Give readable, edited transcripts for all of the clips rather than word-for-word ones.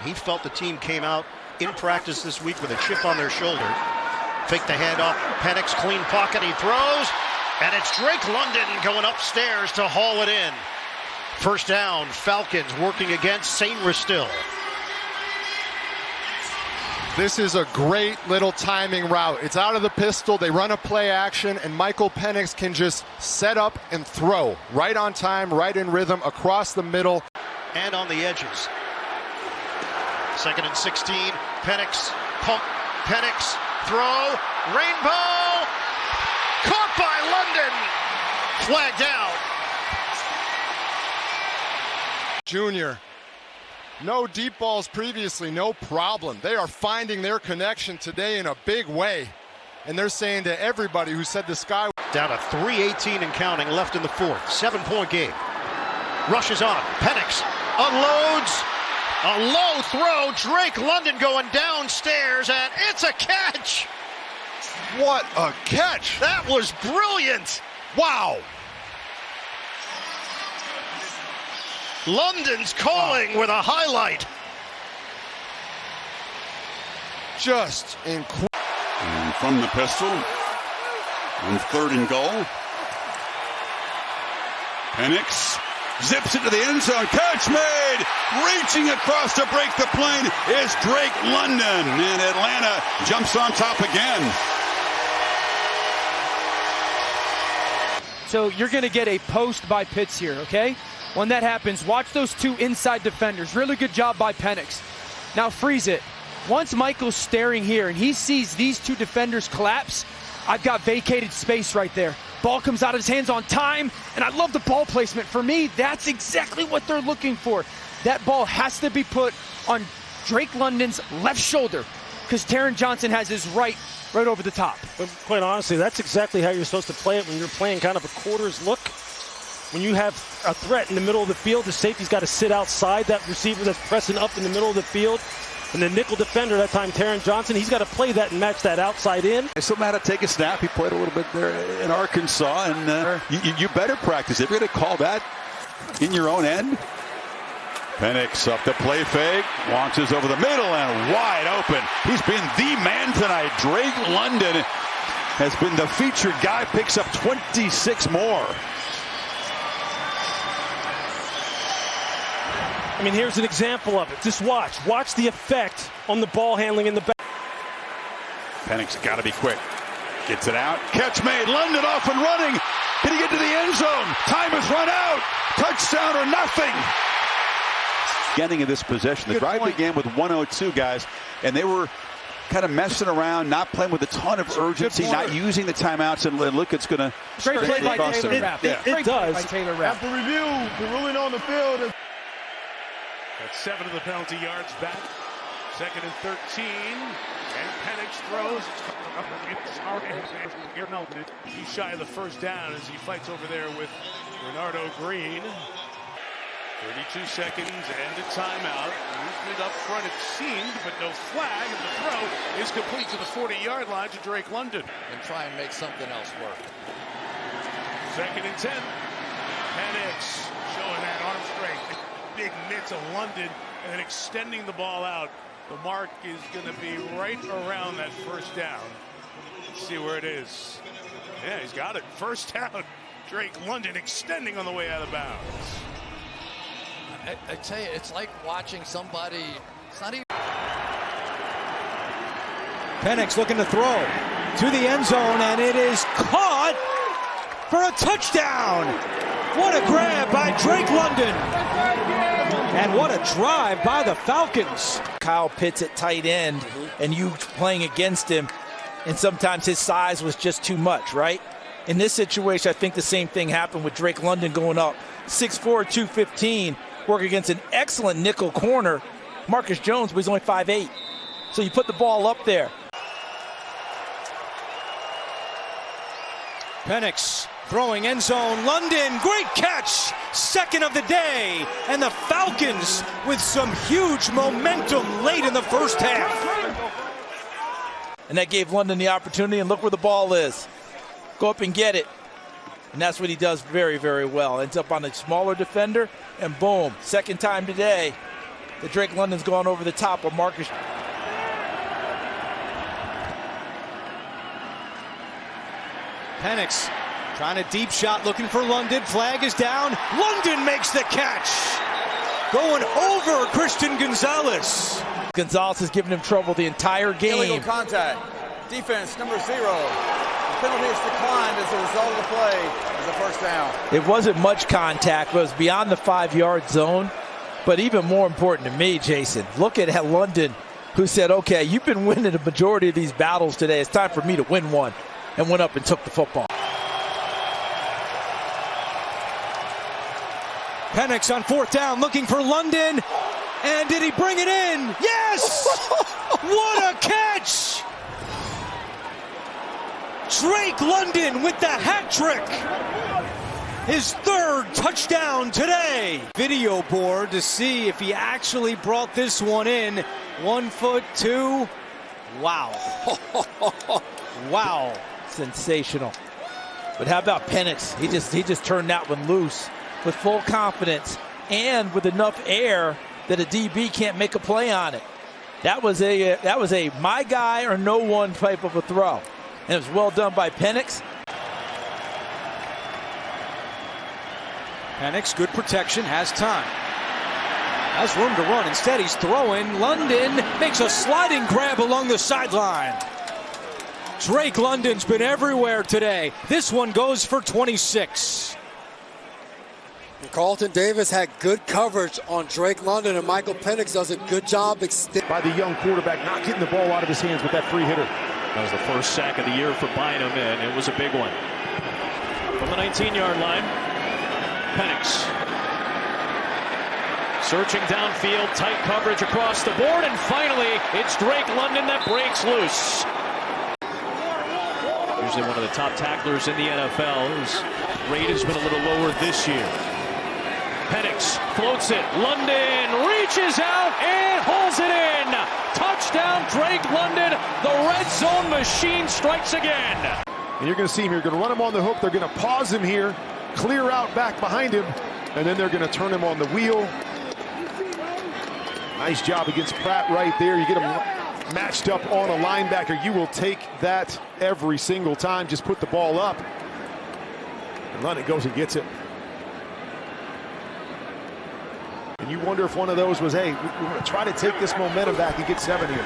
He felt the team came out in practice this week with a chip on their shoulder. Fake the handoff. Penix, clean pocket. He throws. And it's Drake London going upstairs to haul it in. First down, Falcons working against St. Ristil. This is a great little timing route. It's out of the pistol. They run a play action, and Michael Penix can just set up and throw. Right on time, right in rhythm, across the middle. And on the edges. 2nd and 16. Penix, pump. Penix, throw. Rainbow. Caught by London. Flagged out. Junior. No deep balls previously, no problem. They are finding their connection today in a big way. And they're saying to everybody who said the sky... Down to 3:18 and counting left in the fourth. 7-point game. Rushes on. Penix unloads. A low throw. Drake London going downstairs, and it's a catch. What a catch! That was brilliant. Wow! London's calling with a highlight. Just incredible. And from the pistol, on 3rd and goal, Penix zips it to the end zone. Catch made! Reaching across to break the plane is Drake London. And Atlanta jumps on top again. So you're going to get a post by Pitts here, okay? When that happens, watch those two inside defenders. Really good job by Penix. Now freeze it. Once Michael's staring here and he sees these two defenders collapse, I've got vacated space right there. Ball comes out of his hands on time, and I love the ball placement. For me, that's exactly what they're looking for. That ball has to be put on Drake London's left shoulder because Taron Johnson has his right over the top. But quite honestly, that's exactly how you're supposed to play it when you're playing kind of a quarters look. When you have a threat in the middle of the field, the safety's got to sit outside that receiver that's pressing up in the middle of the field. And the nickel defender, that time Taron Johnson, he's got to play that and match that outside in. I still had to take a snap. He played a little bit there in Arkansas, and you better practice. If you're going to call that in your own end. Penix up the play fake, launches over the middle and wide open. He's been the man tonight. Drake London has been the featured guy, picks up 26 more. I mean, here's an example of it. Just watch. Watch the effect on the ball handling in the back. Penix got to be quick. Gets it out. Catch made. London off and running. Can he get to the end zone? Time has run out. Touchdown or nothing. Getting in this possession. The drive began with 102, guys, and they were kind of messing around, not playing with a ton of urgency, not using the timeouts, and look, it's going to... Great play by Taylor Rapp. It does. By Taylor Rapp. After review, the ruling on the field is... That's 7 of the penalty yards back. 2nd and 13. And Penix throws. He's shy of the first down as he fights over there with Renardo Green. 32 seconds and a timeout. Movement up front, it seemed, but no flag. And the throw is complete to the 40-yard line to Drake London. And try and make something else work. 2nd and 10. Penix showing that arm strength. Big mitts of London and then extending the ball out. The mark is going to be right around that first down. Let's see where it is. Yeah, he's got it. First down. Drake London extending on the way out of bounds. I tell you, it's like watching somebody. It's not even. Penix looking to throw to the end zone, and it is caught for a touchdown. What a grab by Drake London. And what a drive by the Falcons. Kyle Pitts at tight end, and you playing against him, and sometimes his size was just too much, right? In this situation, I think the same thing happened with Drake London going up 6'4", 215, working against an excellent nickel corner, Marcus Jones, but he's only 5'8". So you put the ball up there. Penix throwing end zone. London, great catch. Second of the day. And the Falcons with some huge momentum late in the first half. And that gave London the opportunity, and look where the ball is. Go up and get it. And that's what he does very, very well. Ends up on a smaller defender, and boom, second time today, that Drake London's gone over the top of Marcus. Penix trying a deep shot, looking for London. Flag is down. London makes the catch. Going over Christian Gonzalez. Gonzalez has given him trouble the entire game. Illegal contact. Defense number 0. The penalty is declined as a result of the play as a first down. It wasn't much contact, but it was beyond the 5-yard zone. But even more important to me, Jason, look at London, who said, okay, you've been winning the majority of these battles today. It's time for me to win one, and went up and took the football. Penix on 4th down, looking for London. And did he bring it in? Yes! What a catch! Drake London with the hat trick. His 3rd touchdown today. Video board to see if he actually brought this one in. 1 foot 2. Wow. Wow. Sensational. But how about Penix? He just turned that one loose with full confidence and with enough air that a DB can't make a play on it. That was a my guy or no one type of a throw. And it was well done by Penix. Penix, good protection, has time. Has room to run. Instead, he's throwing. London makes a sliding grab along the sideline. Drake London's been everywhere today. This one goes for 26. Carlton Davis had good coverage on Drake London, and Michael Penix does a good job by the young quarterback, not getting the ball out of his hands with that free hitter. That was the first sack of the year for Bynum, and it was a big one. From the 19-yard line, Penix searching downfield, tight coverage across the board, and finally it's Drake London that breaks loose. Usually one of the top tacklers in the NFL. His rate has been a little lower this year. Penix floats it. London reaches out and holds it in. Touchdown, Drake London. The red zone machine strikes again. And you're going to see him here. You're going to run him on the hook. They're going to pause him here, clear out back behind him, and then they're going to turn him on the wheel. Nice job against Pratt right there. You get him matched up on a linebacker. You will take that every single time. Just put the ball up. And London goes and gets it. And you wonder if one of those was, hey, we're going to try to take this momentum back and get 7 here.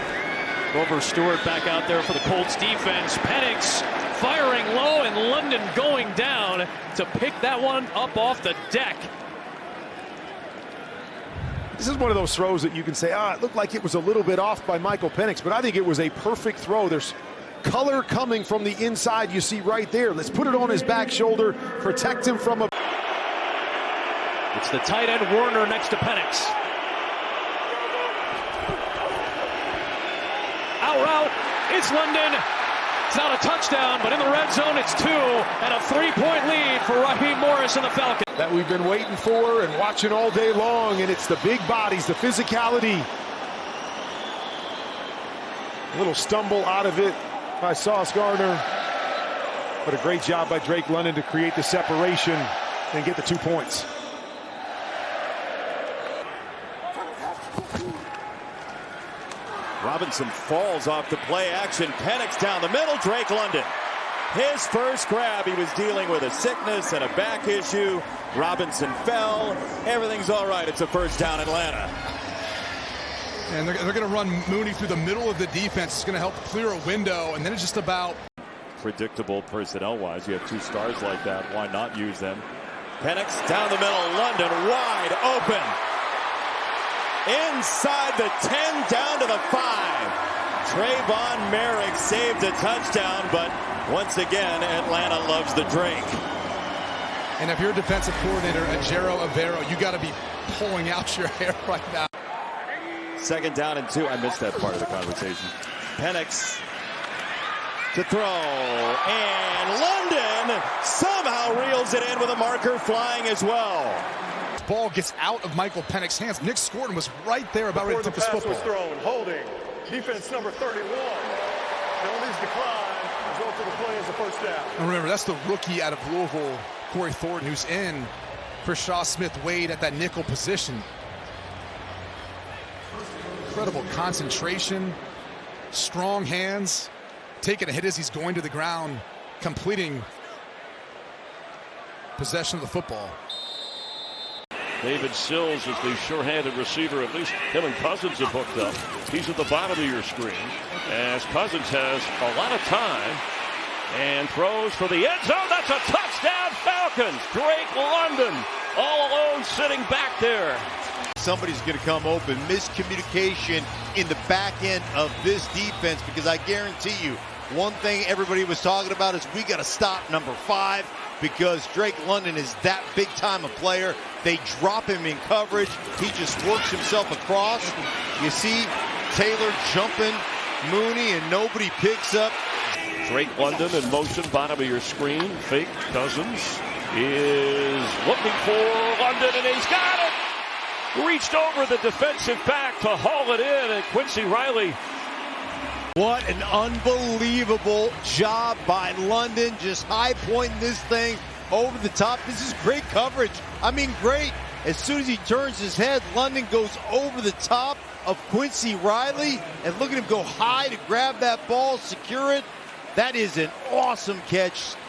Grover Stewart back out there for the Colts defense. Penix firing low and London going down to pick that one up off the deck. This is one of those throws that you can say, it looked like it was a little bit off by Michael Penix, but I think it was a perfect throw. There's color coming from the inside you see right there. Let's put it on his back shoulder, protect him from a... It's the tight end Werner next to Penix. Out route, it's London. It's not a touchdown, but in the red zone it's 2 and a 3-point lead for Raheem Morris and the Falcons. That we've been waiting for and watching all day long, and it's the big bodies, the physicality. A little stumble out of it by Sauce Gardner, but a great job by Drake London to create the separation and get the 2 points. Robinson falls off the play action. Penix down the middle. Drake London. His first grab, he was dealing with a sickness and a back issue. Robinson fell. Everything's all right. It's a first down, Atlanta. And they're going to run Mooney through the middle of the defense. It's going to help clear a window, and then it's just about... Predictable personnel-wise. You have 2 stars like that. Why not use them? Penix down the middle. London wide open. Inside the 10, down to the 5. Trayvon Merrick saved a touchdown, but once again, Atlanta loves the drink. And if you're a defensive coordinator, Ajero Avero, you got to be pulling out your hair right now. 2nd down and 2. I missed that part of the conversation. Penix to throw, and London somehow reels it in with a marker flying as well. Ball gets out of Michael Penix's hands. Nick Scorton was right there about ready to tip this football. Was thrown, holding, defense number 31. Penalties decline. Result of the play is a first down. And remember, that's the rookie out of Louisville, Corey Thornton, who's in for Shaw Smith-Wade at that nickel position. incredible concentration, strong hands, taking a hit as he's going to the ground, completing possession of the football. David Sills is the sure-handed receiver. At least him and Cousins have hooked up. He's at the bottom of your screen as Cousins has a lot of time and throws for the end zone. That's a touchdown, Falcons. Drake London all alone sitting back there. Somebody's going to come open. Miscommunication in the back end of this defense, because I guarantee you one thing everybody was talking about is we got to stop number 5, because Drake London is that big time a player. They drop him in coverage. He just works himself across. You see Taylor jumping Mooney and nobody picks up. Drake London in motion, bottom of your screen. Fake Cousins is looking for London, and he's got it. Reached over the defensive back to haul it in, and Quincy Riley. What an unbelievable job by London, just high pointing this thing over the top. This is great coverage. I mean, great. As soon as he turns his head, London goes over the top of Quincy Riley, and look at him go high to grab that ball, secure it. That is an awesome catch.